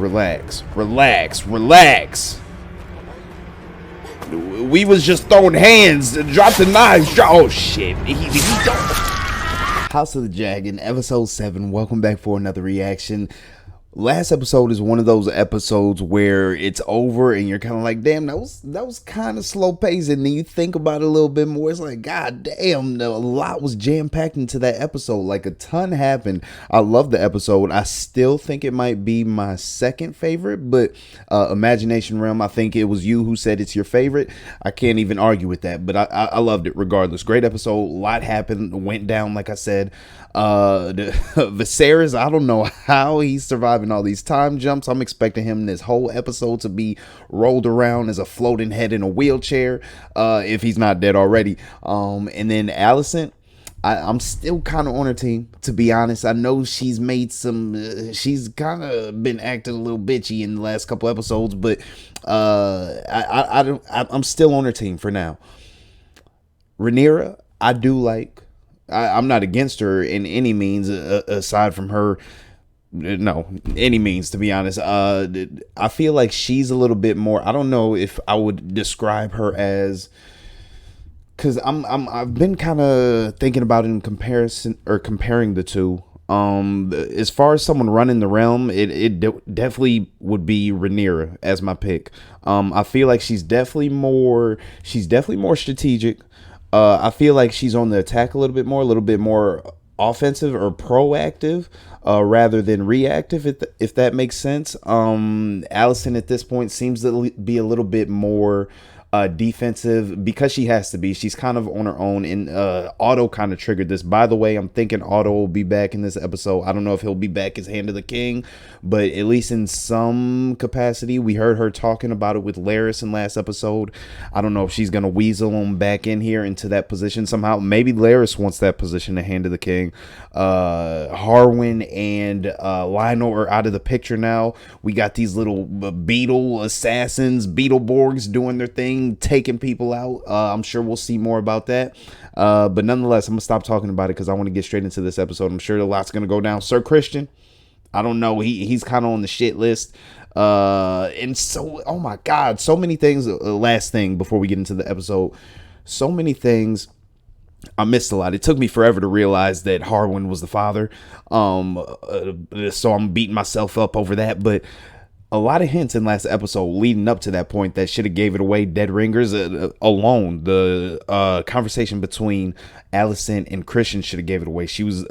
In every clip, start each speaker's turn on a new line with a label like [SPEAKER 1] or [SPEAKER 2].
[SPEAKER 1] Relax, relax, relax. We was just throwing hands, drop the knives, oh shit. He don't. House of the Dragon, episode 7. Welcome back for another reaction. Last episode is one of those episodes where it's over and you're kind of like, damn, that was kind of slow paced. And then you think about it a little bit more. It's like, god damn, a lot was jam packed into that episode. Like a ton happened. I love the episode. I still think it might be my second favorite, but Imagination Realm, I think it was you who said it's your favorite. I can't even argue with that, but I loved it regardless. Great episode. A lot happened, went down, like I said. Viserys, I don't know how he's surviving all these time jumps. I'm expecting him this whole episode to be rolled around as a floating head in a wheelchair, if he's not dead already. And then Alicent, I'm still kind of on her team, to be honest. I know she's made some, she's kind of been acting a little bitchy in the last couple episodes, but I'm still on her team for now. Rhaenyra, I do like. I'm not against her in any means, aside from her, no, any means, to be honest. I feel like she's a little bit more, I don't know if I would describe her as, because I've been kind of thinking about it in comparison, or comparing the two. As far as someone running the realm, it definitely would be Rhaenyra as my pick. I feel like she's definitely more strategic. I feel like she's on the attack a little bit more offensive or proactive, rather than reactive, if that makes sense. Alicent at this point seems to be a little bit more defensive, because she has to be. She's kind of on her own, and Otto kind of triggered this. By the way, I'm thinking Otto will be back in this episode. I don't know if he'll be back as Hand of the King, but at least in some capacity. We heard her talking about it with Larys in last episode. I don't know if she's gonna weasel him back in here into that position somehow. Maybe Larys wants that position, the Hand of the King. Harwin and Lionel are out of the picture now. We got these little beetle assassins, Beetleborgs, doing their thing, taking people out. I'm sure we'll see more about that, but nonetheless, I'm gonna stop talking about it because I want to get straight into this episode. I'm sure a lot's gonna go down. Sir Christian, I don't know, he's kind of on the shit list, and so, oh my god, so many things. Last thing before we get into the episode, so many things I missed a lot. It took me forever to realize that Harwin was the father, so I'm beating myself up over that, but a lot of hints in last episode leading up to that point that should have gave it away. Dead ringers alone. The conversation between Alicent and Christian should have gave it away. She was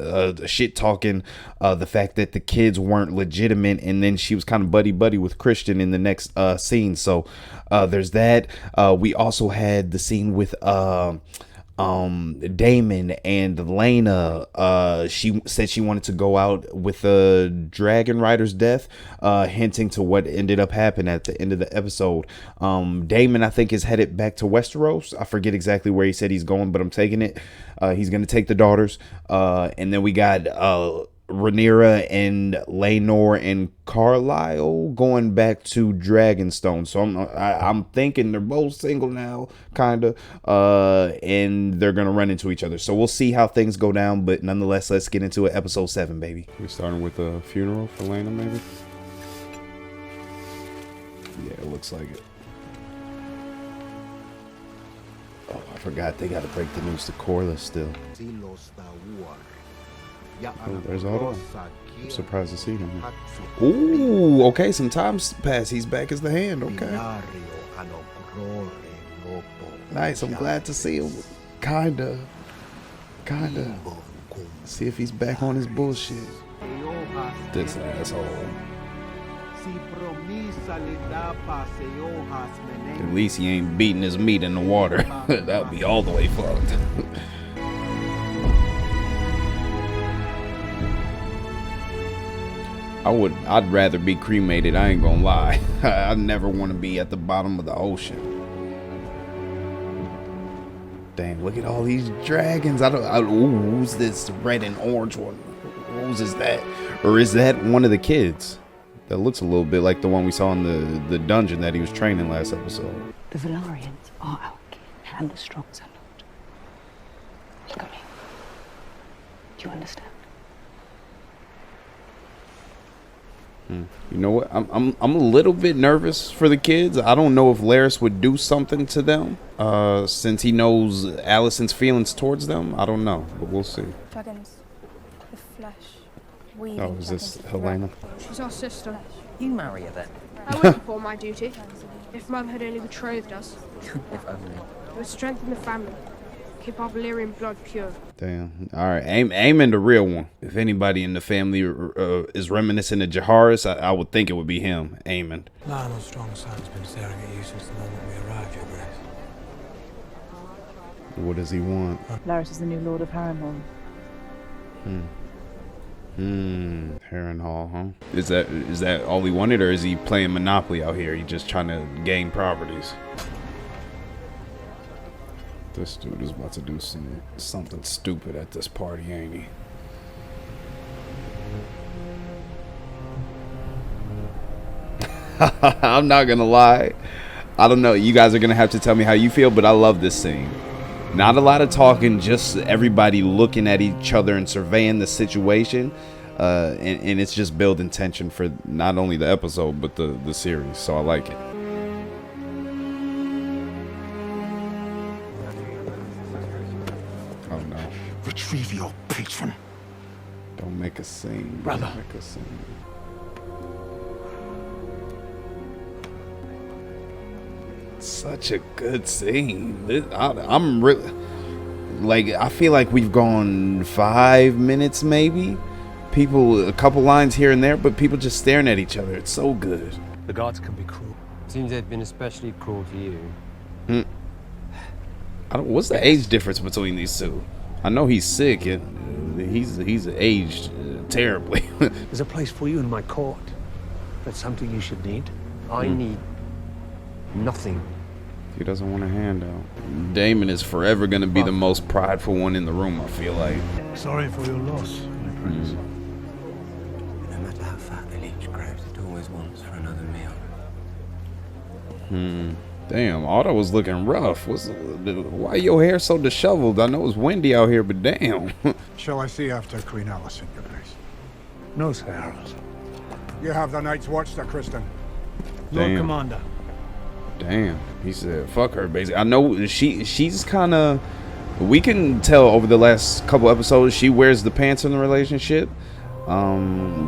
[SPEAKER 1] shit talking the fact that the kids weren't legitimate, and then she was kind of buddy with Christian in the next scene. So there's that. We also had the scene with Daemon and Lena. She said she wanted to go out with a dragon rider's death, hinting to what ended up happening at the end of the episode. Daemon, I think, is headed back to Westeros. I forget exactly where he said he's going, but I'm taking it. He's going to take the daughters. And then we got Rhaenyra and Laenor and Carlisle going back to Dragonstone. So I'm thinking they're both single now, kind of, and they're gonna run into each other. So we'll see how things go down, but nonetheless, let's get into it. Episode 7, baby.
[SPEAKER 2] We starting with a funeral for Laena, maybe?
[SPEAKER 1] Yeah, it looks like it. Oh, I forgot they gotta break the news to Corlys still.
[SPEAKER 2] Oh, there's Otto. I'm surprised to see him here.
[SPEAKER 1] Ooh, okay, some time's passed. He's back as the Hand. Okay. Nice, I'm glad to see him. Kinda. See if he's back on his bullshit. This asshole. At least he ain't beating his meat in the water. That would be all the way fucked. I'd rather be cremated, I ain't gonna lie. I never want to be at the bottom of the ocean. Dang, look at all these dragons. Ooh, who's this red and orange one? Whose is that? Or is that one of the kids? That looks a little bit like the one we saw in the dungeon that he was training last episode.
[SPEAKER 3] The Valarians are our kin, and the Strongs are not. Look at me. Do you understand?
[SPEAKER 1] You know what? I'm a little bit nervous for the kids. I don't know if Laris would do something to them, since he knows Allison's feelings towards them. I don't know, but we'll see.
[SPEAKER 4] Dragons, the flesh,
[SPEAKER 1] Oh,
[SPEAKER 4] weaving
[SPEAKER 1] is this
[SPEAKER 4] dragons
[SPEAKER 1] Helena?
[SPEAKER 5] She's our sister.
[SPEAKER 6] You marry her then.
[SPEAKER 5] I would perform my duty. If Mum had only betrothed us,
[SPEAKER 6] If only.
[SPEAKER 5] it would strengthen the family, keep our Valyrian blood pure.
[SPEAKER 1] Damn. All right, aim the real one. If anybody in the family is reminiscent of Jaharis, I would think it would be him, Aemond.
[SPEAKER 7] Lionel's strong son's been staring at you since the moment we arrived, Your Grace.
[SPEAKER 2] What does he want?
[SPEAKER 3] Laris is the new Lord of Harrenhal.
[SPEAKER 1] Harrenhal, huh? Is that all he wanted, or is he playing Monopoly out here? He just trying to gain properties. This dude is about to do something stupid at this party, ain't he? I'm not gonna lie. I don't know. You guys are gonna have to tell me how you feel, but I love this scene. Not a lot of talking, just everybody looking at each other and surveying the situation. And it's just building tension for not only the episode, but the series. So I like it. Oh no.
[SPEAKER 7] Retrieve your patron.
[SPEAKER 1] Don't make a scene.
[SPEAKER 7] Brother.
[SPEAKER 1] Don't make a scene. Such a good scene. I'm really, like, I feel like we've gone 5 minutes maybe. People, a couple lines here and there, but people just staring at each other. It's so good.
[SPEAKER 7] The gods can be cruel.
[SPEAKER 8] Seems they've been especially cruel to you.
[SPEAKER 1] What's the age difference between these two? I know he's sick and he's aged terribly.
[SPEAKER 7] There's a place for you in my court. That's something you should need.
[SPEAKER 8] I need nothing.
[SPEAKER 1] He doesn't want a handout. Daemon is forever going to be the most prideful one in the room, I feel like.
[SPEAKER 7] Sorry for your loss, my prince.
[SPEAKER 6] No matter how fat the leech grows, it always wants for another meal.
[SPEAKER 1] Damn, Otto was looking rough. Why your hair so disheveled? I know it's windy out here, but damn.
[SPEAKER 9] Shall I see after Queen Alicent, Your Grace?
[SPEAKER 7] No, Sir Harold.
[SPEAKER 9] You have the Night's Watch, Sir Kristen.
[SPEAKER 7] Lord
[SPEAKER 1] Damn.
[SPEAKER 7] Commander.
[SPEAKER 1] Damn, he said, fuck her, basically. I know she's kind of, we can tell over the last couple episodes, she wears the pants in the relationship.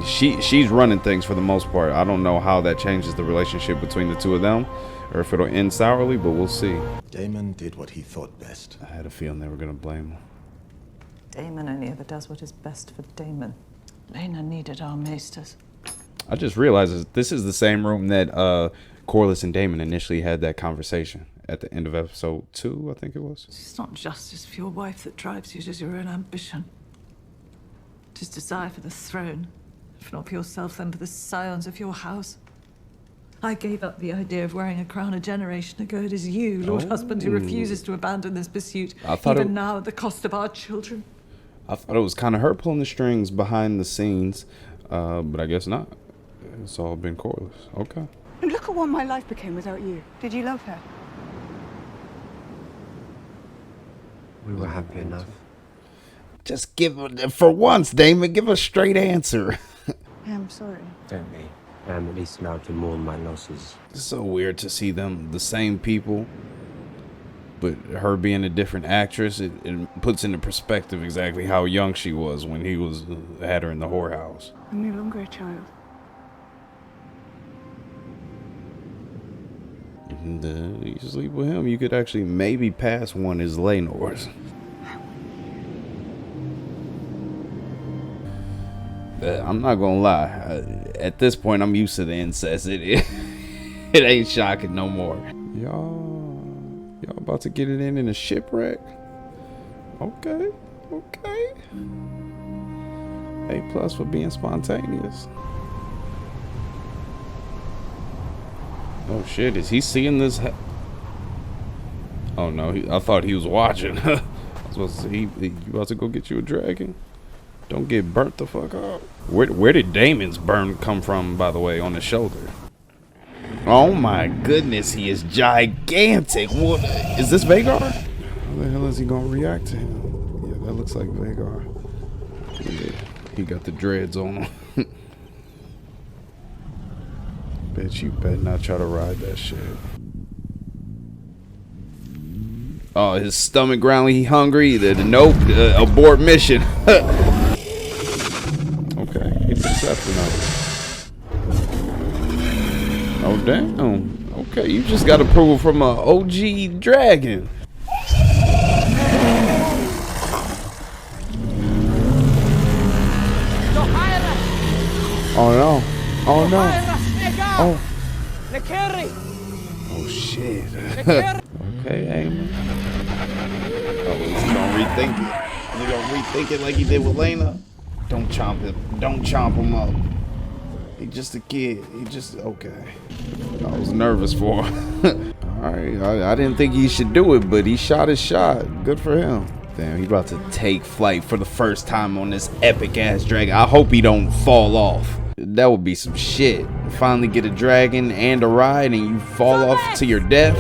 [SPEAKER 1] She's running things for the most part. I don't know how that changes the relationship between the two of them, or if it'll end sourly, but we'll see.
[SPEAKER 10] Daemon did what he thought best.
[SPEAKER 1] I had a feeling they were going to blame him.
[SPEAKER 3] Daemon only ever does what is best for Daemon. Lena needed our maesters.
[SPEAKER 1] I just realized this is the same room that Corlys and Daemon initially had that conversation at the end of episode 2, I think it was.
[SPEAKER 3] It's not justice for your wife that drives you, it is your own ambition. It is desire for the throne. If not for yourself, then for the scions of your house. I gave up the idea of wearing a crown a generation ago. It is you, Lord Husband, who refuses to abandon this pursuit, even now at the cost of our children.
[SPEAKER 1] I thought it was kind of her pulling the strings behind the scenes, but I guess not. It's all been Corlys. Okay.
[SPEAKER 4] And look at what my life became without you. Did you love her?
[SPEAKER 8] We were happy enough.
[SPEAKER 1] Just for once, Damon, give a straight answer.
[SPEAKER 4] I'm sorry.
[SPEAKER 8] Don't be. I am at least allowed to mourn my losses.
[SPEAKER 1] It's so weird to see them, the same people, but her being a different actress, it puts into perspective exactly how young she was when he had her in the whorehouse.
[SPEAKER 4] I'm no longer a child.
[SPEAKER 1] And you sleep with him, you could actually maybe pass one as Laenor's. I'm not gonna lie. At this point, I'm used to the incest. It ain't shocking no more. Y'all about to get it in a shipwreck? Okay. A+ for being spontaneous. Oh shit! Is he seeing this? Oh no! I thought he was watching. I was supposed to say, you about to go get you a dragon? Don't get burnt the fuck up. Where did Daemon's burn come from, by the way, on the shoulder? Oh my goodness, he is gigantic. What is this, Vhagar? How the hell is he gonna react to him? Yeah, that looks like Vhagar. Yeah, he got the dreads on him.
[SPEAKER 2] Bitch, you better not try to ride that shit.
[SPEAKER 1] Oh, his stomach growling. He hungry. Nope. Abort mission.
[SPEAKER 2] Okay, he's accepting of it.
[SPEAKER 1] Oh damn. Okay, you just got approval from a OG dragon. Oh no. Oh no. Oh. Oh shit. Okay, Amen. Oh, is he gonna rethink it? Is he gonna rethink it like he did with Lena? Don't chomp him. Don't chomp him up. He's just a kid. He just okay. I was nervous for him. Alright, I didn't think he should do it, but he shot his shot. Good for him. Damn, he about to take flight for the first time on this epic ass dragon. I hope he don't fall off. That would be some shit. Finally get a dragon and a ride and you fall off to your death.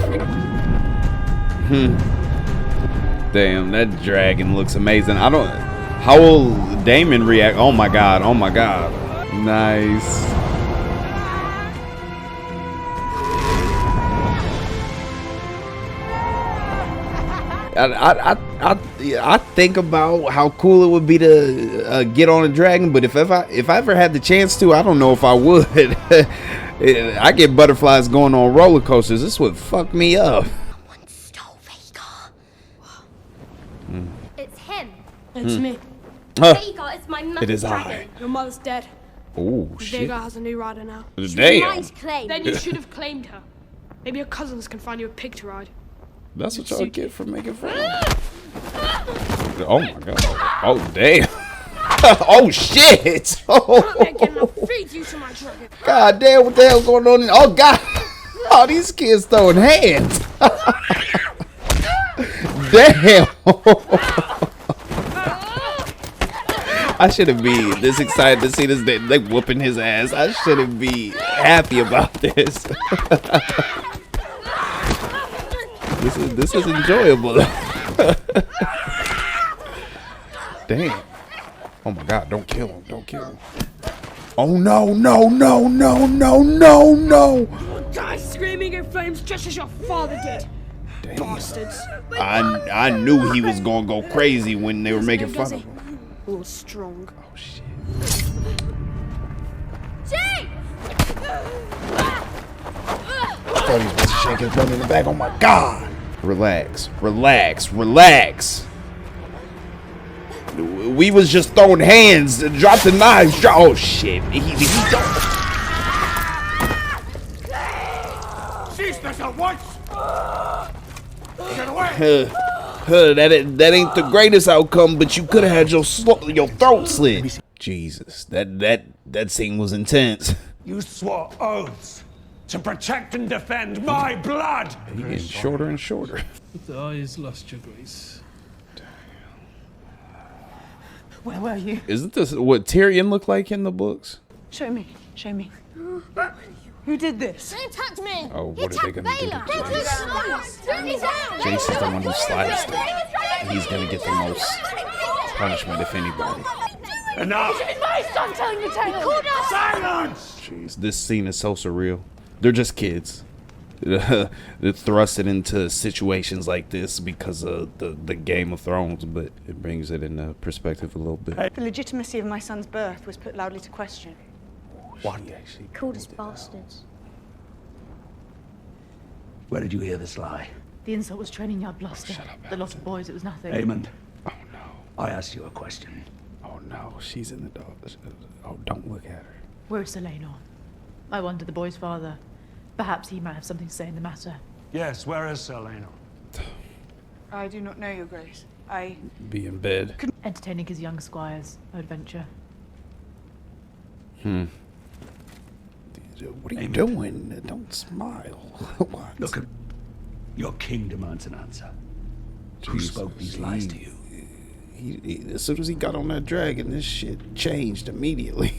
[SPEAKER 1] Damn, that dragon looks amazing. I don't. How will Damon react? Oh my god. Oh my god. Nice. I think about how cool it would be to get on a dragon, but if I ever had the chance to, I don't know if I would. I get butterflies going on roller coasters. This would fuck me up.
[SPEAKER 5] Someone stole Vega. It's him. It's me. Vega is my mother's
[SPEAKER 1] It is
[SPEAKER 5] dragon.
[SPEAKER 1] I.
[SPEAKER 5] Your mother's dead.
[SPEAKER 1] Oh shit.
[SPEAKER 5] Vega has a new rider now.
[SPEAKER 1] Damn.
[SPEAKER 5] Then you should have claimed her. Maybe your cousins can find you a pig to ride.
[SPEAKER 1] That's what y'all get for making fun. Oh my god. Oh damn. Oh shit. Oh. God damn, what the hell's going on? Oh god. Oh, these kids throwing hands. Damn. I shouldn't be this excited to see this. They whooping his ass. I shouldn't be happy about this. This is enjoyable. Damn. Oh my god, don't kill him. Don't kill him. Oh no, no, no, no, no, no, no.
[SPEAKER 5] Die screaming in flames just as your father did.
[SPEAKER 1] Damn.
[SPEAKER 5] Bastards.
[SPEAKER 1] I knew he was gonna go crazy when they were making fun of him.
[SPEAKER 5] All strong.
[SPEAKER 1] Oh shit.
[SPEAKER 5] Jake!
[SPEAKER 1] I thought he was about to shake his butt in the back. Oh my god. Relax, relax, relax. We was just throwing hands. Drop the knives. Oh shit. He don't.
[SPEAKER 9] Cease this at once! Get away!
[SPEAKER 1] That ain't the greatest outcome, but you could have had your throat slit. Jesus, that scene was intense.
[SPEAKER 7] You swore oaths to protect and defend my blood.
[SPEAKER 1] He getting shorter and shorter.
[SPEAKER 11] The eyes lost your grace.
[SPEAKER 4] Where were you?
[SPEAKER 1] Isn't this what Tyrion looked like in the books?
[SPEAKER 4] Show me. Show me. Who did this?
[SPEAKER 5] Don't touch me!
[SPEAKER 1] Oh, what are they gonna do to Jace?
[SPEAKER 5] Jace
[SPEAKER 1] Jace is the one who slides through. He's gonna get the most punishment, if anybody.
[SPEAKER 7] Enough!
[SPEAKER 5] My son telling the tale!
[SPEAKER 7] Silence!
[SPEAKER 1] Jeez, this scene is so surreal. They're just kids. They're thrusted into situations like this because of the Game of Thrones, but it brings it into perspective a little bit.
[SPEAKER 4] The legitimacy of my son's birth was put loudly to question.
[SPEAKER 1] What?
[SPEAKER 5] Called us bastards.
[SPEAKER 7] Where did you hear this lie?
[SPEAKER 3] The insult was training yard bluster. The lot of boys, it was nothing.
[SPEAKER 7] Aemond,
[SPEAKER 1] Oh no.
[SPEAKER 7] I asked you a question.
[SPEAKER 1] Oh no. She's in the dog. Oh, don't look at her.
[SPEAKER 3] Where is Selena? I wonder the boy's father. Perhaps he might have something to say in the matter.
[SPEAKER 7] Yes, where is Selena?
[SPEAKER 4] I do not know, Your Grace.
[SPEAKER 1] Be in bed.
[SPEAKER 3] Entertaining his young squires. Adventure.
[SPEAKER 1] What are you doing? Don't smile. What?
[SPEAKER 7] Look, your king demands an answer. Who spoke these lies to you?
[SPEAKER 1] As soon as he got on that dragon, this shit changed immediately.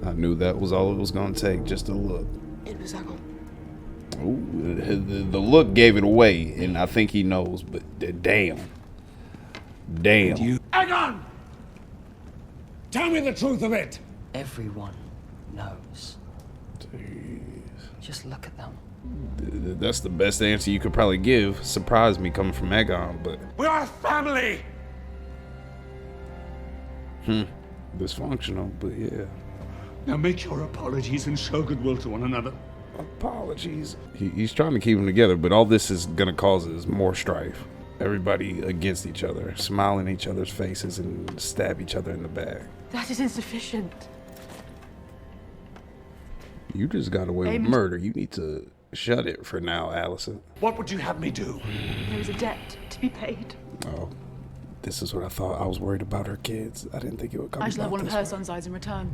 [SPEAKER 1] I knew that was all it was gonna take, just a look.
[SPEAKER 5] It was Uggle.
[SPEAKER 1] Ooh, the look gave it away, and I think he knows, but damn. Damn.
[SPEAKER 7] You Aegon! Tell me the truth of it!
[SPEAKER 6] Everyone knows. Just look at them.
[SPEAKER 1] That's the best answer you could probably give. Surprised me coming from Aegon, but
[SPEAKER 7] We are family!
[SPEAKER 1] dysfunctional, but yeah.
[SPEAKER 7] Now make your apologies and show goodwill to one another.
[SPEAKER 1] Apologies. He's trying to keep them together, but all this is gonna cause is more strife. Everybody against each other, smile in each other's faces and stab each other in the back.
[SPEAKER 4] That is insufficient.
[SPEAKER 1] You just got away with murder. You need to shut it for now, Allison.
[SPEAKER 7] What would you have me do?
[SPEAKER 4] There is a debt to be paid.
[SPEAKER 1] Oh, this is what I thought. I was worried about her kids. I didn't think it would come.
[SPEAKER 4] I shall have
[SPEAKER 1] about
[SPEAKER 4] one of
[SPEAKER 1] this
[SPEAKER 4] her
[SPEAKER 1] way.
[SPEAKER 4] son's eyes in return.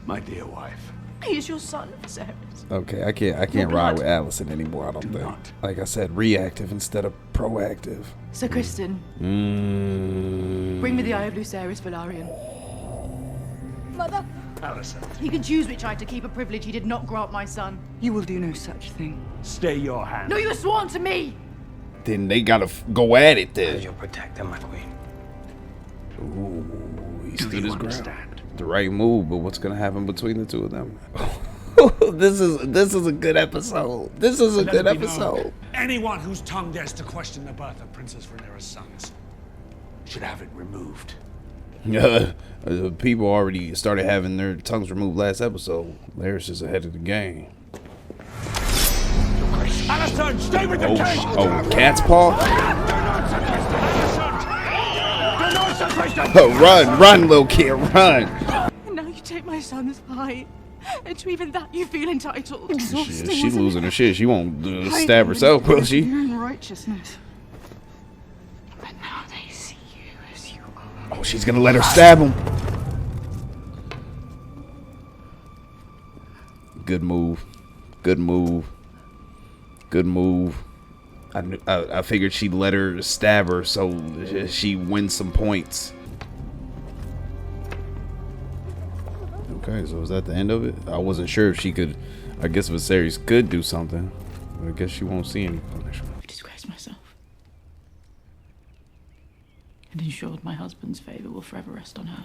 [SPEAKER 7] My dear wife.
[SPEAKER 4] He is your son, Sarah.
[SPEAKER 1] Okay, I can't ride with Allison anymore. I don't think.
[SPEAKER 7] not.
[SPEAKER 1] Like I said, reactive instead of proactive.
[SPEAKER 4] Sir Kristen, bring me the Eye of Lucerys Velaryon.
[SPEAKER 5] Mother.
[SPEAKER 7] Allison,
[SPEAKER 4] He can choose which eye to keep, a privilege he did not grant my son.
[SPEAKER 12] You will do no such thing.
[SPEAKER 7] stay your hand.
[SPEAKER 4] No, you have sworn to me!
[SPEAKER 1] Then they gotta go at it then.
[SPEAKER 6] As your protector, my queen.
[SPEAKER 1] Ooh, he
[SPEAKER 7] Do
[SPEAKER 1] stood
[SPEAKER 7] you
[SPEAKER 1] his ground.
[SPEAKER 7] understand?
[SPEAKER 1] The right move, but what's gonna happen between the two of them? This is a good episode. This is a
[SPEAKER 7] Let
[SPEAKER 1] good
[SPEAKER 7] it be known,
[SPEAKER 1] episode.
[SPEAKER 7] anyone whose tongue dares to question the birth of Princess Rhaenyra's sons should have it removed.
[SPEAKER 1] People already started having their tongues removed last episode. Larys is ahead of the game.
[SPEAKER 7] Allison, stay with the king!
[SPEAKER 1] Oh, cat's paw?
[SPEAKER 7] Allison!
[SPEAKER 1] Oh, run, little kid, run.
[SPEAKER 4] And now you take my son's eye. And to even that you feel entitled.
[SPEAKER 1] She losing her shit. She won't stab herself, will she?
[SPEAKER 12] You're in righteousness.
[SPEAKER 4] But now they see you as you are.
[SPEAKER 1] Oh, she's gonna let her stab him. Good move. Good move. Good move. I figured she'd let her stab her so she wins some points. Okay, so is that the end of it? I wasn't sure if she could. I guess Viserys could do something. But I guess she won't see any punishment.
[SPEAKER 4] I disgraced myself. And ensured my husband's favor will forever rest on her.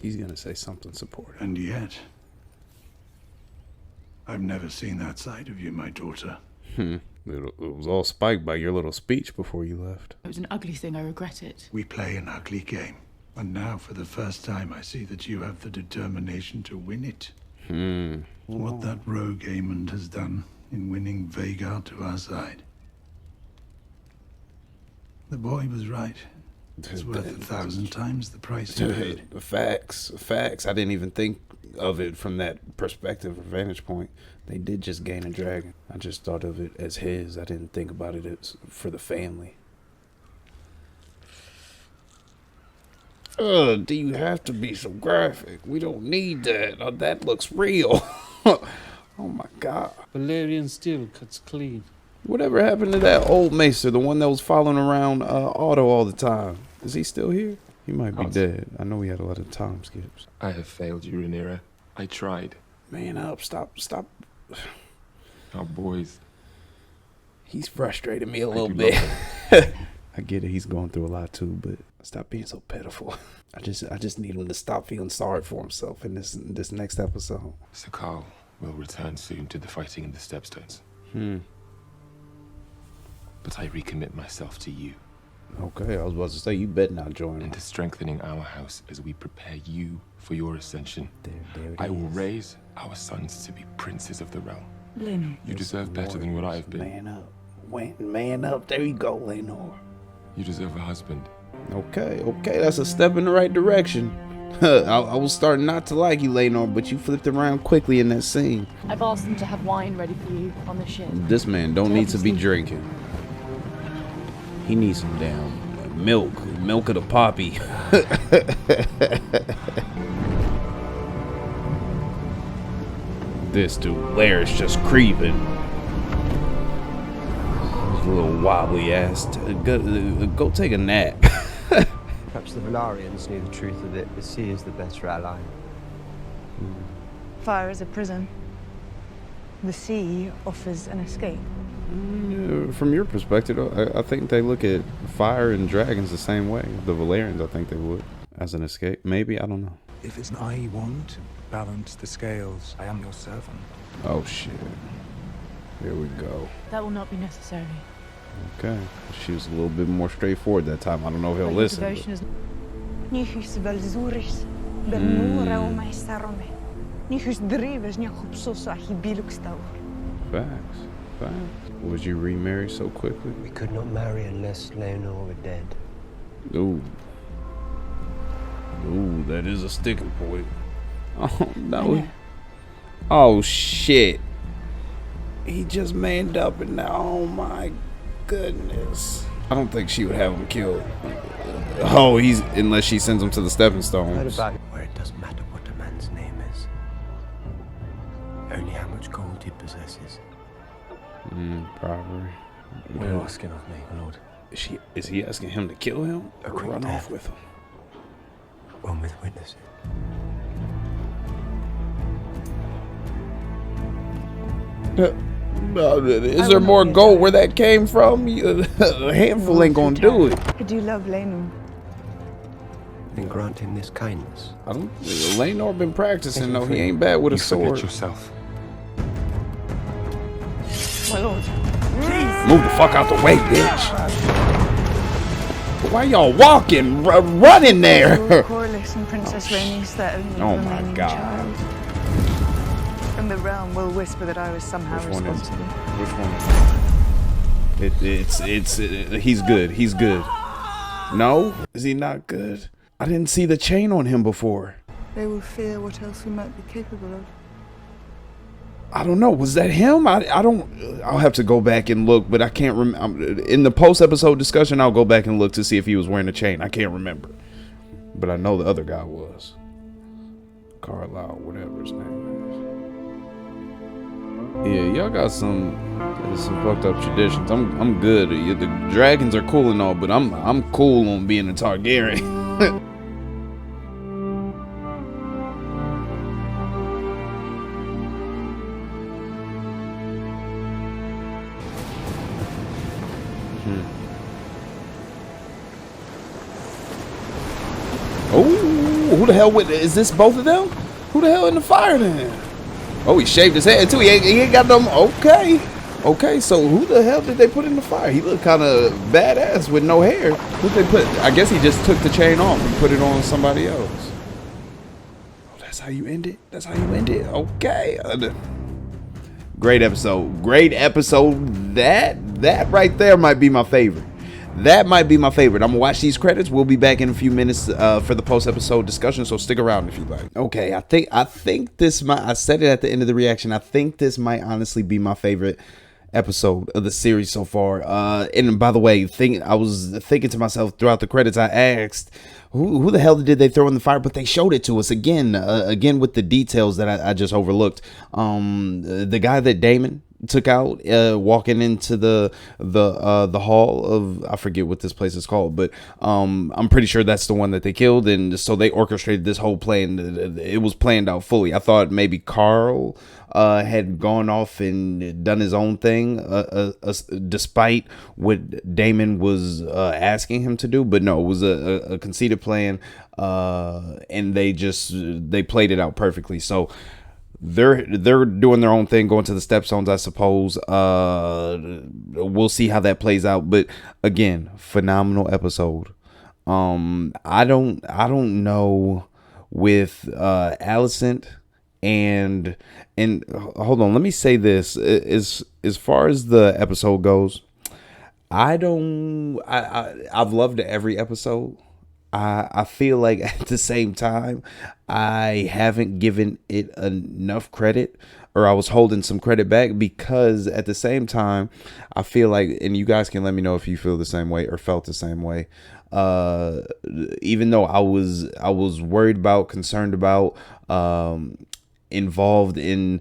[SPEAKER 1] He's gonna say something supportive.
[SPEAKER 9] And yet, I've never seen that side of you, my daughter.
[SPEAKER 1] It was all spiked by your little speech before you left.
[SPEAKER 4] It was an ugly thing, I regret it.
[SPEAKER 9] We play an ugly game. And now, for the first time, I see that you have the determination to win it. What that rogue Aemond has done in winning Vhagar to our side. The boy was right. It's worth 1,000 times the price he paid.
[SPEAKER 1] Facts. I didn't even think of it from that perspective or vantage point. They did just gain a dragon. I just thought of it as his. I didn't think about it as for the family. Do you have to be so graphic? We don't need that. Oh, that looks real. Oh my god.
[SPEAKER 11] Valerian steel cuts clean.
[SPEAKER 1] Whatever happened to that old maester, the one that was following around Otto all the time? Is he still here? He might be dead. I know he had a lot of time skips.
[SPEAKER 13] I have failed you, Rhaenyra. I tried.
[SPEAKER 1] Man up, stop.
[SPEAKER 13] Our boys.
[SPEAKER 1] He's frustrated me a little bit. I get it, he's going through a lot too, but stop being so pitiful. I just need him to stop feeling sorry for himself in this next episode.
[SPEAKER 13] Sir Carl will return soon to the fighting in the Stepstones. But I recommit myself to you.
[SPEAKER 1] Okay, I was about to say, you better not join him.
[SPEAKER 13] And to strengthening our house as we prepare you for your ascension.
[SPEAKER 1] There
[SPEAKER 13] I will raise our sons to be princes of the realm.
[SPEAKER 12] Lenor.
[SPEAKER 13] You deserve better than what I have been.
[SPEAKER 1] Man up. Man up. There you go, Lenor.
[SPEAKER 13] You deserve a husband.
[SPEAKER 1] Okay, that's a step in the right direction. I was starting not to like you, Lenor, but you flipped around quickly in that scene.
[SPEAKER 4] I've asked them to have wine ready for you on the ship.
[SPEAKER 1] This man don't need to be drinking. He needs some damn milk of the poppy. This dude, Larry's just creeping. His little wobbly ass. Go take a nap.
[SPEAKER 8] Perhaps the Velaryons knew the truth of it. The sea is the better ally.
[SPEAKER 12] Fire is a prison. The sea offers an escape.
[SPEAKER 2] From your perspective, I think they look at fire and dragons the same way. The Valerians, I think they would. As an escape, maybe, I don't know.
[SPEAKER 14] If it's I want to balance the scales, I am your servant.
[SPEAKER 2] Oh shit. Here we go.
[SPEAKER 4] That will not be necessary.
[SPEAKER 2] Okay. She was a little bit more straightforward that time. I don't know if he'll
[SPEAKER 4] But your
[SPEAKER 2] listen.
[SPEAKER 4] devotion is
[SPEAKER 12] Nichus valzuris, bernura o maestarome. Nichus drives nyachupsosa hibilukstau.
[SPEAKER 2] Facts. Facts. Would you remarry so quickly?
[SPEAKER 8] We could not marry unless Leonor were dead.
[SPEAKER 2] Ooh. Ooh, that is a sticking point. Oh, no. Oh, shit. He just manned up and now, oh my goodness. I don't think she would have him killed. Oh, unless she sends him to the stepping stones.
[SPEAKER 6] Where it doesn't matter what a man's name is. Only how much gold he possesses.
[SPEAKER 2] Probably.
[SPEAKER 6] What are you asking of me, my lord?
[SPEAKER 2] Is he asking him to kill him?
[SPEAKER 6] A
[SPEAKER 2] Or
[SPEAKER 6] quick
[SPEAKER 2] run
[SPEAKER 6] death.
[SPEAKER 2] off with him?
[SPEAKER 6] One with witnesses.
[SPEAKER 2] Is there more gold where that came from? A handful ain't gonna do it.
[SPEAKER 12] I do love Lenu.
[SPEAKER 6] Then grant him this kindness.
[SPEAKER 2] I don't. Lenor been practicing though. He ain't bad with a sword.
[SPEAKER 13] Forget yourself.
[SPEAKER 12] My lord, please.
[SPEAKER 2] Move the fuck out the way, bitch. Why y'all walking, running there?
[SPEAKER 12] Corlys and Princess Rhaenys, their only
[SPEAKER 2] Oh my
[SPEAKER 12] remaining
[SPEAKER 2] God.
[SPEAKER 12] child. And the realm will whisper that I was somehow
[SPEAKER 2] Which one is it?
[SPEAKER 12] responsible.
[SPEAKER 2] Which one? He's good. He's good. No? Is he not good? I didn't see the chain on him before.
[SPEAKER 12] They will fear what else we might be capable of.
[SPEAKER 2] I don't know. Was that him? I don't. I'll have to go back and look, but I can't remember. In the post-episode discussion, I'll go back and look to see if he was wearing a chain. I can't remember. But I know the other guy was. Carlisle, whatever his name is. Yeah, y'all got some fucked up traditions. I'm good. The dragons are cool and all, but I'm cool on being a Targaryen. Oh, who the hell is this? Both of them? Who the hell in the fire then? Oh, he shaved his head too. He ain't got them. Okay. So who the hell did they put in the fire? He looked kind of badass with no hair. Who'd they put? I guess he just took the chain off and put it on somebody else. Oh, that's how you end it. That's how you end it. Okay. Great episode. Great episode. That right there might be my favorite. That might be my favorite. I'm gonna watch these credits. We'll be back in a few minutes for the post-episode discussion, so stick around if you like. Okay, I think this might. I said it at the end of the reaction. I think this might honestly be my favorite episode of the series so far. And by the way, I was thinking to myself throughout the credits. I asked, who the hell did they throw in the fire? But they showed it to us again with the details that I just overlooked. The guy that Damon took out walking into the hall of, I forget what this place is called, but I'm pretty sure that's the one that they killed, and so they orchestrated this whole plan. It was planned out fully. I thought maybe Carl had gone off and done his own thing despite what Damon was asking him to do, but no, it was a conceited plan, and they played it out perfectly. So they're doing their own thing, going to the stepstones, I suppose. We'll see how that plays out. But again, phenomenal episode. I don't know with Alicent and hold on, let me say this. As far as the episode goes, I've loved every episode. I feel like at the same time, I haven't given it enough credit, or I was holding some credit back, because at the same time, I feel like, and you guys can let me know if you feel the same way or felt the same way. Even though I was worried about, concerned about, involved in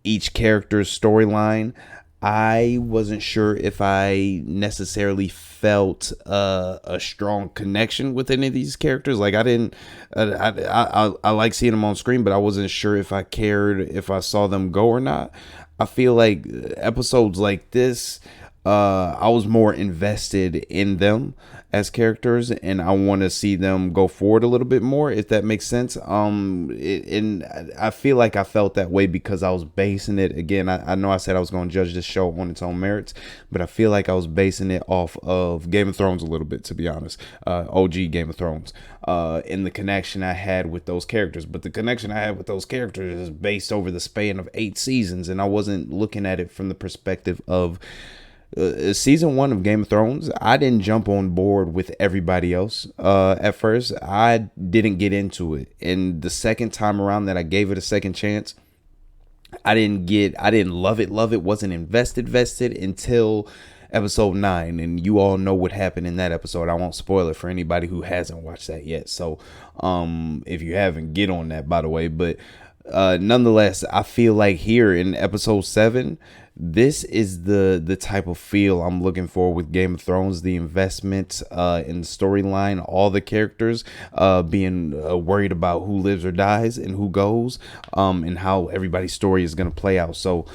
[SPEAKER 2] each character's storyline, I wasn't sure if I necessarily felt a strong connection with any of these characters. Like, I didn't, I like seeing them on screen, but I wasn't sure if I cared if I saw them go or not.
[SPEAKER 1] I feel like episodes like this, I was more invested in them as characters, and I want to see them go forward a little bit more, if that makes sense. And I feel like I felt that way because I was basing it, again, I know I said I was going to judge this show on its own merits, but I feel like I was basing it off of Game of Thrones a little bit, to be honest. OG Game of Thrones, in the connection I had with those characters. But the connection I had with those characters is based over the span of 8 seasons, and I wasn't looking at it from the perspective of season 1 of Game of Thrones. I didn't jump on board with everybody else at first. I didn't get into it, and the second time around that I gave it a second chance, I didn't love it, wasn't vested until episode 9, and you all know what happened in that episode. I won't spoil it for anybody who hasn't watched that yet, so if you haven't, get on that, by the way. But nonetheless, I feel like here in episode 7, this is the type of feel I'm looking for with Game of Thrones. The investment in the storyline, all the characters being worried about who lives or dies and who goes, and how everybody's story is going to play out. So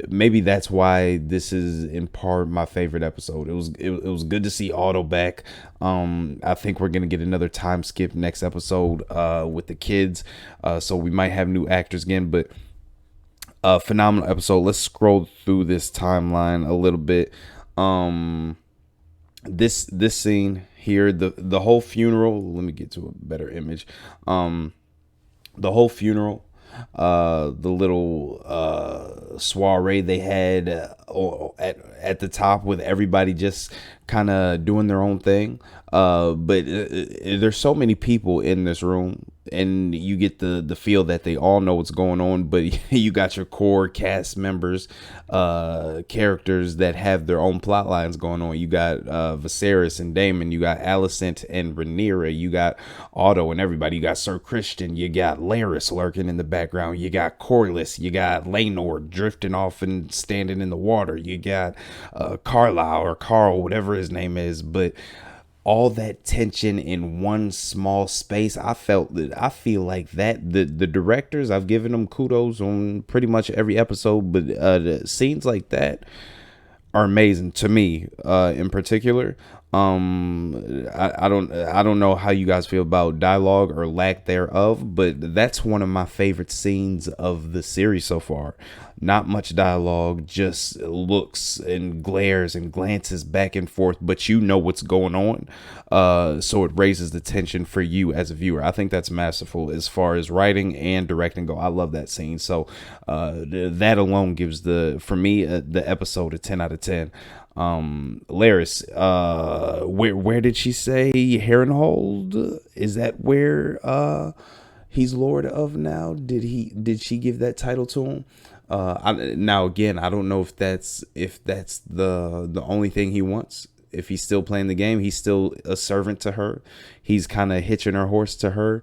[SPEAKER 1] maybe that's why this is in part my favorite episode. It was good to see Otto back. I think we're gonna get another time skip next episode with the kids, so we might have new actors again. But phenomenal episode. Let's scroll through this timeline a little bit. This scene here, the whole funeral. Let me get to a better image. The whole funeral, the little soiree they had at the top with everybody just kind of doing their own thing. But there's so many people in this room, and you get the feel that they all know what's going on, but you got your core cast members, characters that have their own plot lines going on. You got Viserys and Daemon, you got Alicent and Rhaenyra, you got Otto and everybody, you got Sir Christian, you got Larys lurking in the background, you got Corlys, you got Laenor drifting off and standing in the water, you got Carlisle or Carl, whatever his name is. But all that tension in one small space, I feel like that the directors, I've given them kudos on pretty much every episode, but the scenes like that are amazing to me, in particular. I don't know how you guys feel about dialogue or lack thereof, but that's one of my favorite scenes of the series so far. Not much dialogue, just looks and glares and glances back and forth, but you know what's going on. So it raises the tension for you as a viewer. I think that's masterful as far as writing and directing go. I love that scene. So that alone gives for me the episode a 10 out of 10. Larys, where did she say Harrenhal? Is that where he's Lord of now? Did she give that title to him? Now again, I don't know if that's the only thing he wants. If he's still playing the game, he's still a servant to her. He's kind of hitching her horse to her.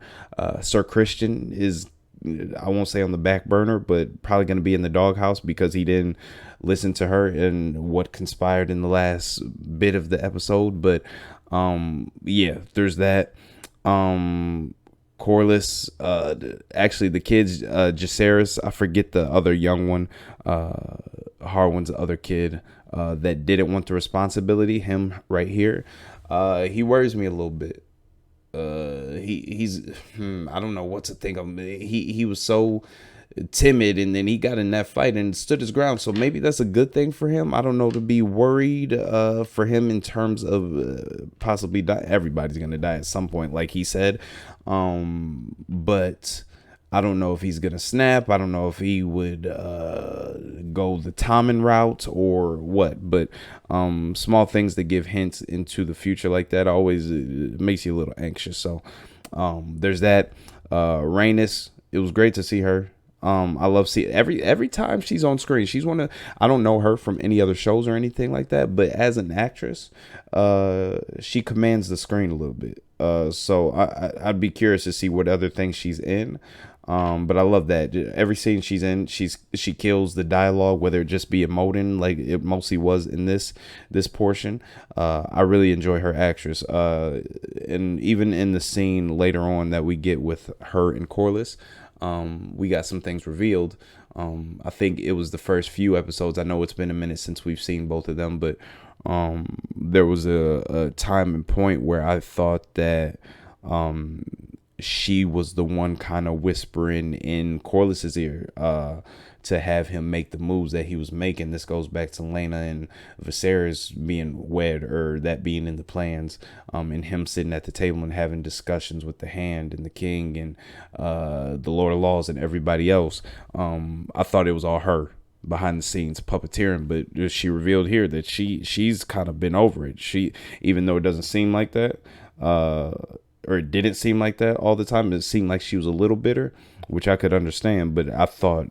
[SPEAKER 1] Sir Christian is, I won't say on the back burner, but probably going to be in the doghouse because he didn't listen to her and what conspired in the last bit of the episode. But yeah, there's that. Corlys, actually the kids, Jacaerys, I forget the other young one, Harwin's other kid, that didn't want the responsibility, him right here. He worries me a little bit. He's I don't know what to think of him. He was so timid, and then he got in that fight and stood his ground, so maybe that's a good thing for him. I don't know, to be worried for him in terms of possibly die. Everybody's gonna die at some point, like he said, but I don't know if he's gonna snap. I don't know if he would go the Tommen route or what, but small things that give hints into the future like that always makes you a little anxious. So there's that. Rhaenys, it was great to see her. I love seeing every time she's on screen. She's I don't know her from any other shows or anything like that, but as an actress, she commands the screen a little bit. So I'd be curious to see what other things she's in. But I love that every scene she's in, she kills the dialogue, whether it just be emoting like it mostly was in this portion. I really enjoy her actress. And even in the scene later on that we get with her and Corlys, we got some things revealed I think it was the first few episodes. I know it's been a minute since we've seen both of them, but there was a time and point where I thought that she was the one kind of whispering in Corliss's ear to have him make the moves that he was making. This goes back to Lena and Viserys being wed, or that being in the plans, and him sitting at the table and having discussions with the Hand and the King and the Lord of Laws and everybody else. I thought it was all her behind the scenes puppeteering, but she revealed here that she's kind of been over it. She, even though it doesn't seem like that, or it didn't seem like that all the time, it seemed like she was a little bitter, which I could understand, but I thought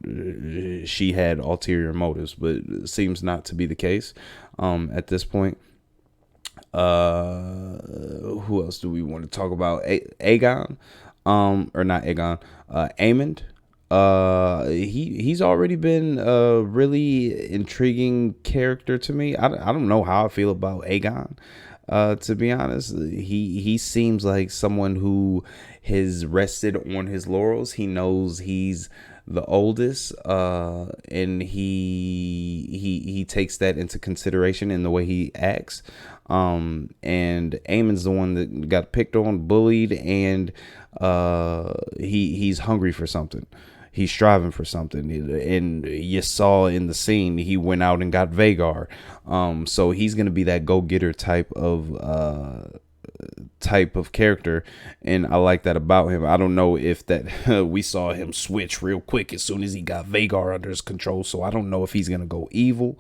[SPEAKER 1] she had ulterior motives, but it seems not to be the case at this point. Who else do we want to talk about? Aegon, or not Aegon, Aemond. He's already been a really intriguing character to me. I don't know how I feel about Aegon. To be honest, he seems like someone who has rested on his laurels. He knows he's the oldest, and he takes that into consideration in the way he acts. And Aemon's the one that got picked on, bullied, and he's hungry for something. He's striving for something, and you saw in the scene he went out and got Vhagar. So he's gonna be that go-getter type of character, and I like that about him. I don't know if that we saw him switch real quick as soon as he got Vhagar under his control. So I don't know if he's gonna go evil.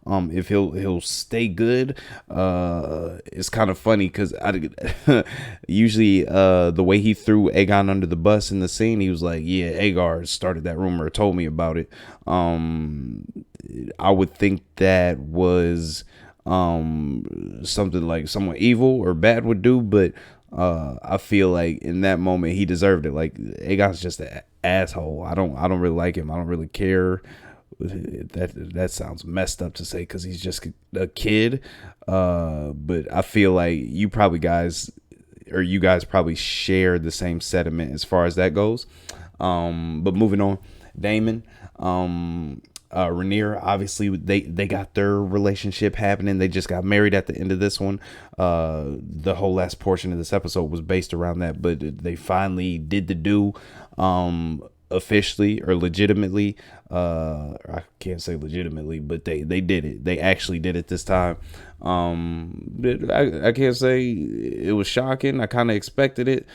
[SPEAKER 1] If he'll stay good. It's kind of funny because usually the way he threw Aegon under the bus in the scene, he was like, yeah, Aegar started that rumor, told me about it. I would think that was something like someone evil or bad would do, but I feel like in that moment he deserved it. Like, Aegon's just an asshole. I don't really like him. I don't really care. That sounds messed up to say because he's just a kid, but I feel like you guys probably share the same sentiment as far as that goes. But moving on, Daemon, Rhaenyra, obviously they got their relationship happening. They just got married at the end of this one. The whole last portion of this episode was based around that, but they finally did the do officially or legitimately. I can't say legitimately, but they did it. They actually did it this time. I can't say it was shocking. I kind of expected it.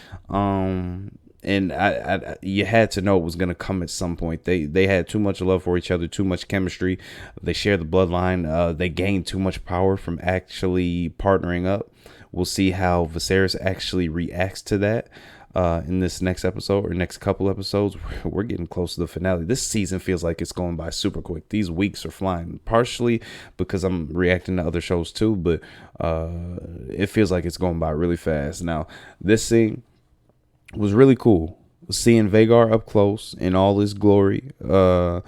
[SPEAKER 1] And I you had to know it was going to come at some point. They had too much love for each other, too much chemistry. They share the bloodline. They gained too much power from actually partnering up. We'll see how Viserys actually reacts to that in this next episode or next couple episodes. We're getting close to the finale. This season feels like it's going by super quick. These weeks are flying, partially because I'm reacting to other shows too, but it feels like it's going by really fast. Now, this scene was really cool, seeing Vhagar up close in all his glory. And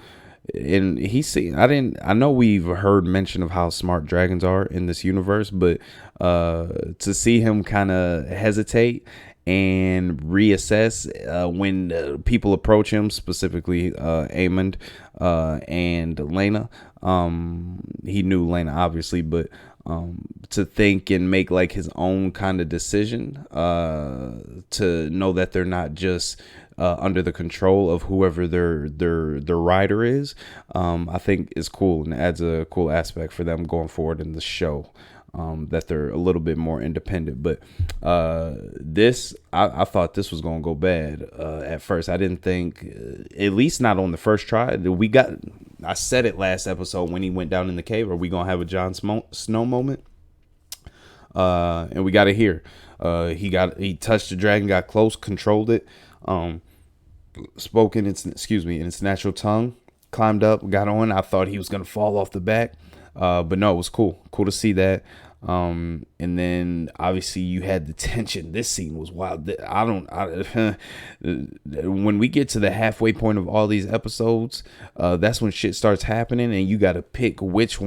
[SPEAKER 1] I know we've heard mention of how smart dragons are in this universe, but to see him kind of hesitate and reassess when people approach him, specifically Aemond and Lena. He knew Lena obviously, but to think and make like his own kind of decision, to know that they're not just under the control of whoever their rider is, I think is cool and adds a cool aspect for them going forward in the show. That they're a little bit more independent, but I thought this was gonna go bad at first. I didn't think, at least not on the first try. I said it last episode when he went down in the cave, are we gonna have a Jon Snow moment? And we got it here. He touched the dragon, got close, controlled it, spoke in its natural tongue, climbed up, got on. I thought he was gonna fall off the back. But no, it was cool to see that. And then obviously you had the tension. This scene was wild. When we get to the halfway point of all these episodes, that's when shit starts happening, and you got to pick which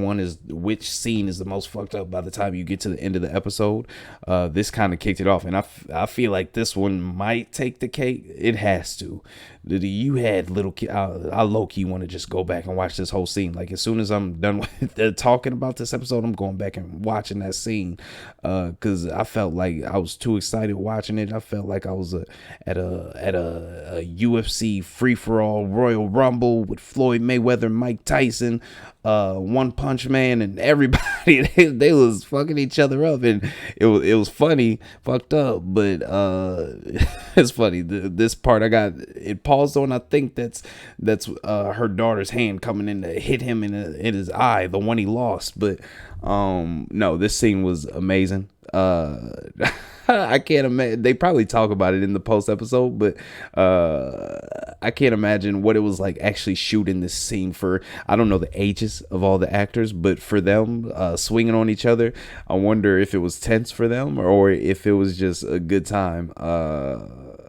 [SPEAKER 1] scene is the most fucked up by the time you get to the end of the episode. This kind of kicked it off, and I feel like this one might take the cake. It has to. You had little kid. I low key want to just go back and watch this whole scene. Like as soon as I'm done with talking about this episode, I'm going back and watching that scene, because I felt like I was too excited watching it. I felt like I was at a UFC free for all Royal Rumble with Floyd Mayweather, Mike Tyson, One Punch Man, and everybody. They was fucking each other up, and it was funny, fucked up, but it's funny. This part I got it paused on. I think that's her daughter's hand coming in to hit him in his eye, the one he lost. But no, this scene was amazing. I can't imagine. They probably talk about it in the post episode, but I can't imagine what it was like actually shooting this scene for. I don't know the ages of all the actors, but for them swinging on each other, I wonder if it was tense for them or if it was just a good time.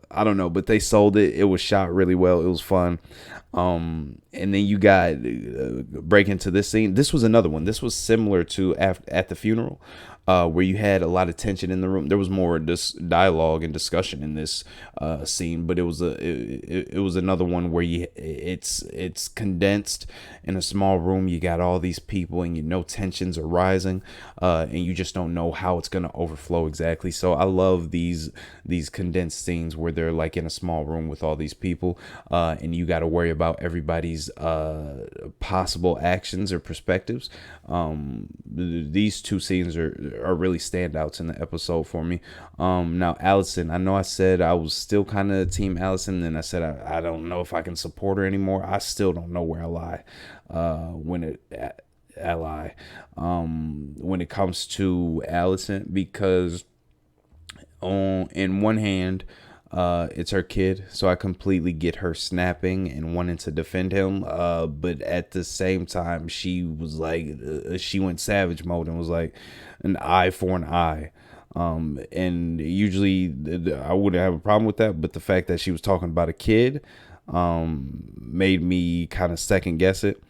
[SPEAKER 1] I don't know, but they sold it. It was shot really well. It was fun. And then you got break into this scene. This was another one. This was similar to at the funeral, where you had a lot of tension in the room. There was more dialogue and discussion in this scene, but it was another one where it's condensed in a small room. You got all these people, and you know tensions are rising, and you just don't know how it's gonna overflow exactly. So I love these condensed scenes where they're like in a small room with all these people, and you got to worry about everybody's possible actions or perspectives. These two scenes are really standouts in the episode for me. Now Allison, I know I said I was still kind of team Allison, then I said I don't know if I can support her anymore. I still don't know where I lie when it comes to Allison, because in one hand, it's her kid, so I completely get her snapping and wanting to defend him, but at the same time she was like she went savage mode and was like an eye for an eye, and usually I wouldn't have a problem with that, but the fact that she was talking about a kid made me kind of second guess it.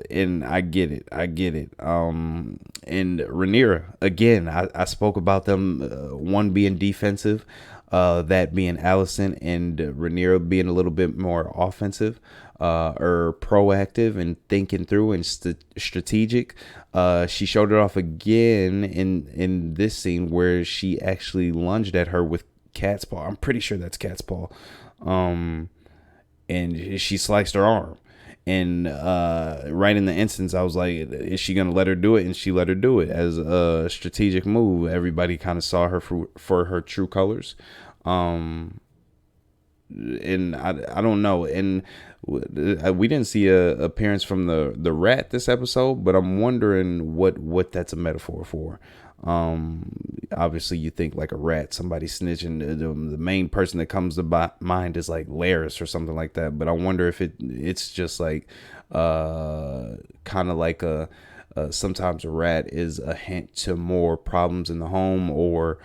[SPEAKER 1] And I get it. And Rhaenyra, again, I spoke about them, one being defensive, that being Allison, and Rhaenyra being a little bit more offensive, or proactive and thinking through and strategic. She showed it off again in this scene where she actually lunged at her with cat's paw. I'm pretty sure that's cat's paw. And she sliced her arm. And right in the instance, I was like, is she going to let her do it? And she let her do it as a strategic move. Everybody kind of saw her for her true colors. And I don't know. And we didn't see a appearance from the rat this episode, but I'm wondering what that's a metaphor for. Obviously you think like a rat, somebody snitching. The main person that comes to mind is like Laris or something like that, but I wonder if it's just like kind of like sometimes a rat is a hint to more problems in the home, or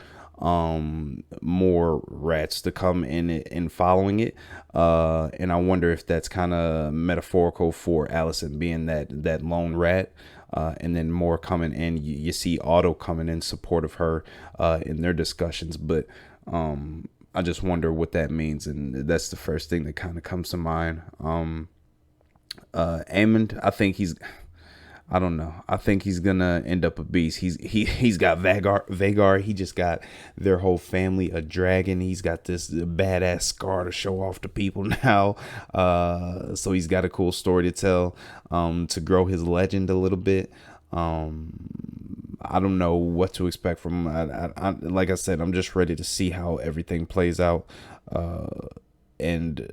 [SPEAKER 1] more rats to come in it and following it, and I wonder if that's kind of metaphorical for Allison being that lone rat. And then more coming in. You see Otto coming in support of her in their discussions. But I just wonder what that means. And that's the first thing that kind of comes to mind. Aemond, I don't know. I think he's gonna end up a beast. He's got Vagar. He just got their whole family a dragon. He's got this badass scar to show off to people now. So he's got a cool story to tell, to grow his legend a little bit. I don't know what to expect from him. Like I said, I'm just ready to see how everything plays out. And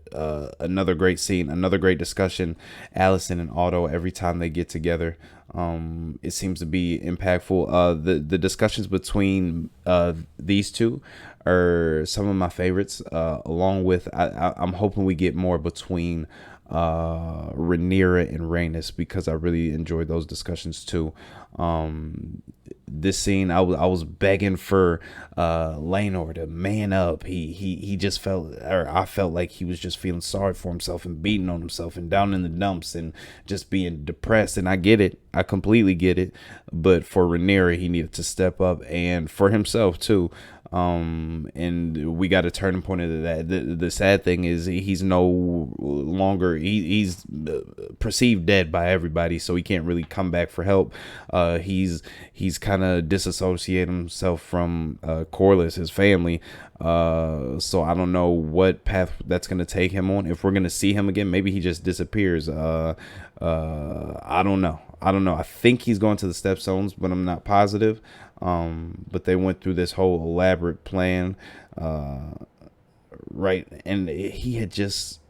[SPEAKER 1] another great scene, another great discussion. Allison and Otto, every time they get together, it seems to be impactful. The discussions between these two are some of my favorites, along with I'm hoping we get more between Rhaenyra and Rhaenys, because I really enjoyed those discussions too. This scene, I was begging for Laenor to man up. He just felt, or I felt like he was just feeling sorry for himself and beating on himself and down in the dumps and just being depressed. And I get it, I completely get it. But for Rhaenyra, he needed to step up, and for himself too. And we got a turning point into that. The sad thing is he's no longer, he's perceived dead by everybody, so he can't really come back for help. He's kind of disassociated himself from Corlys, his family. So I don't know what path that's going to take him on. If we're going to see him again, maybe he just disappears. I don't know. I think he's going to the Stepstones, but I'm not positive. But they went through this whole elaborate plan, right? And he had just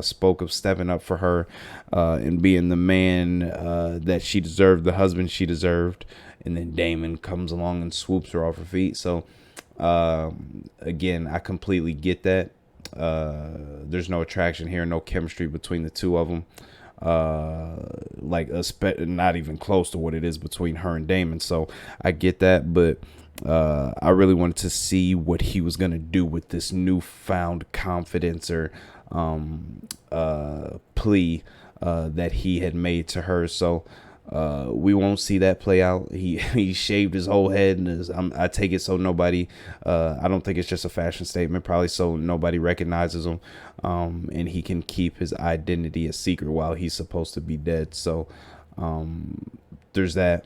[SPEAKER 1] spoke of stepping up for her, and being the man that she deserved, the husband she deserved. And then Daemon comes along and swoops her off her feet. So, again, I completely get that. There's no attraction here, no chemistry between the two of them. Not even close to what it is between her and Daemon. So I get that, but I really wanted to see what he was gonna do with this newfound confidence or plea that he had made to her. So we won't see that play out. He shaved his whole head, and I take it so nobody, I don't think it's just a fashion statement, probably so nobody recognizes him, and he can keep his identity a secret while he's supposed to be dead. So there's that.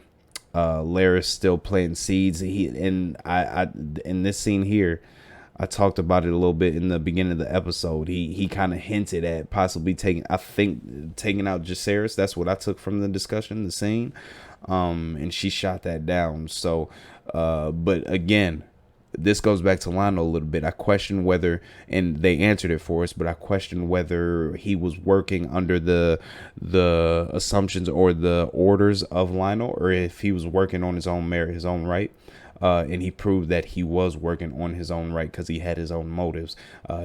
[SPEAKER 1] Larys still planting seeds. I in this scene here, I talked about it a little bit in the beginning of the episode. He kind of hinted at possibly taking out Jacaerys. That's what I took from the discussion, the scene. And she shot that down. So, but again, this goes back to Lionel a little bit. I question whether, and they answered it for us, but I question whether he was working under the assumptions or the orders of Lionel, or if he was working on his own merit, his own right. And he proved that he was working on his own right because he had his own motives.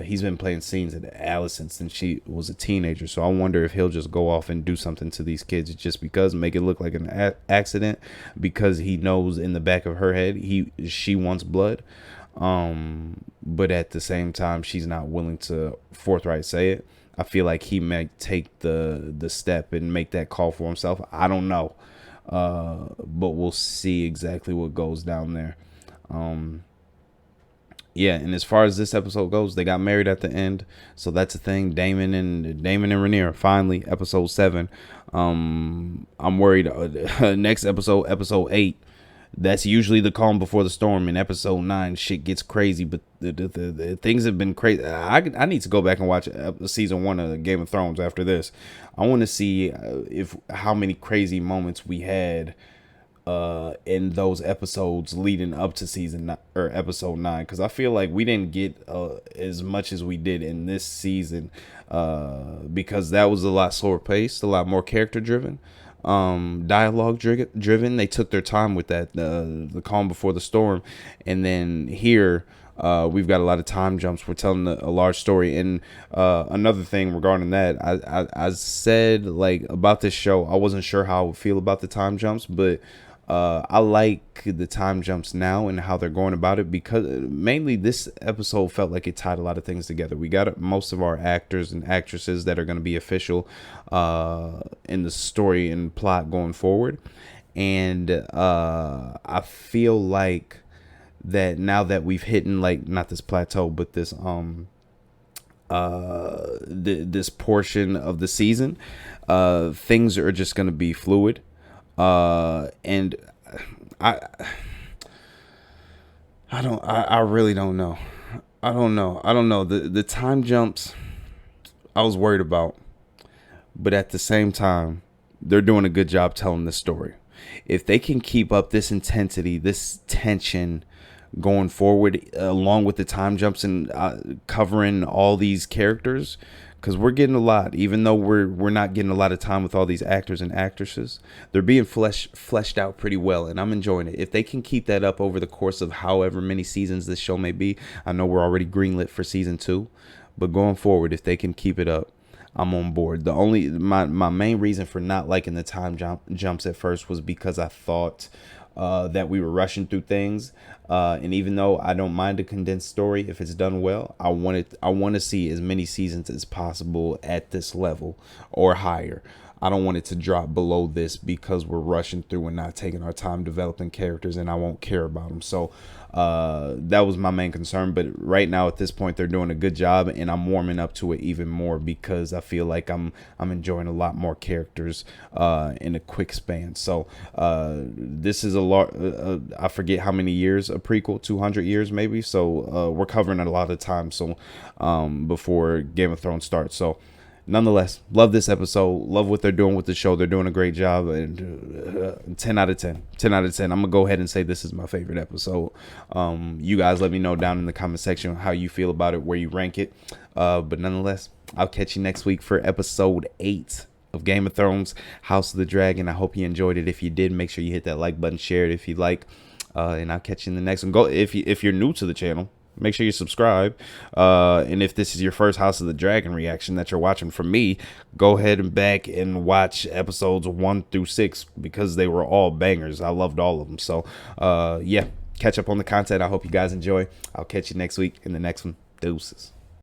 [SPEAKER 1] He's been playing scenes at Alice since she was a teenager. So I wonder if he'll just go off and do something to these kids just because, make it look like an accident, because he knows in the back of her head she wants blood. But at the same time, she's not willing to forthright say it. I feel like he might take the step and make that call for himself. I don't know. But we'll see exactly what goes down there. Yeah, and as far as this episode goes, they got married at the end, so that's a thing. Daemon and Rhaenyra, finally, episode 7. I'm worried. Next episode 8. That's usually the calm before the storm. In episode 9, shit gets crazy, but the things have been crazy. I need to go back and watch season 1 of Game of Thrones after this. I want to see how many crazy moments we had in those episodes leading up to episode 9, because I feel like we didn't get as much as we did in this season, because that was a lot slower paced, a lot more character driven. Dialogue driven. They took their time with that, the calm before the storm. And then here we've got a lot of time jumps. We're telling a large story. And another thing regarding that, I said, like, about this show, I wasn't sure how I would feel about the time jumps, but I like the time jumps now and how they're going about it, because mainly this episode felt like it tied a lot of things together. We got most of our actors and actresses that are going to be official in the story and plot going forward. And I feel like that now that we've hit, like, not this plateau, but this this portion of the season, things are just going to be fluid. And I really don't know. I don't know. The time jumps I was worried about, but at the same time, they're doing a good job telling the story. If they can keep up this intensity, this tension going forward, along with the time jumps and covering all these characters, because we're getting a lot, even though we're not getting a lot of time with all these actors and actresses, they're being fleshed out pretty well, and I'm enjoying it. If they can keep that up over the course of however many seasons this show may be, I know we're already greenlit for season 2, but going forward, if they can keep it up, I'm on board. The only my main reason for not liking the time jumps at first was because I thought that we were rushing through things, and even though I don't mind a condensed story if it's done well, I want to see as many seasons as possible at this level or higher. I don't want it to drop below this because we're rushing through and not taking our time developing characters, and I won't care about them. So that was my main concern. But right now at this point, they're doing a good job, and I'm warming up to it even more because I feel like I'm enjoying a lot more characters in a quick span. So this is a lot. I forget how many years a prequel, 200 years maybe. So we're covering a lot of time. So before Game of Thrones starts. So nonetheless, love this episode. Love what they're doing with the show. They're doing a great job. And 10 out of 10. 10 out of 10. I'm going to go ahead and say this is my favorite episode. You guys let me know down in the comment section how you feel about it, where you rank it. But nonetheless, I'll catch you next week for episode 8 of Game of Thrones, House of the Dragon. I hope you enjoyed it. If you did, make sure you hit that like button, share it if you like. And I'll catch you in the next one. Go if you're new to the channel, make sure you subscribe. And if this is your first House of the Dragon reaction that you're watching from me, go ahead and back and watch episodes 1 through 6 because they were all bangers. I loved all of them. So yeah, catch up on the content. I hope you guys enjoy. I'll catch you next week in the next one. Deuces.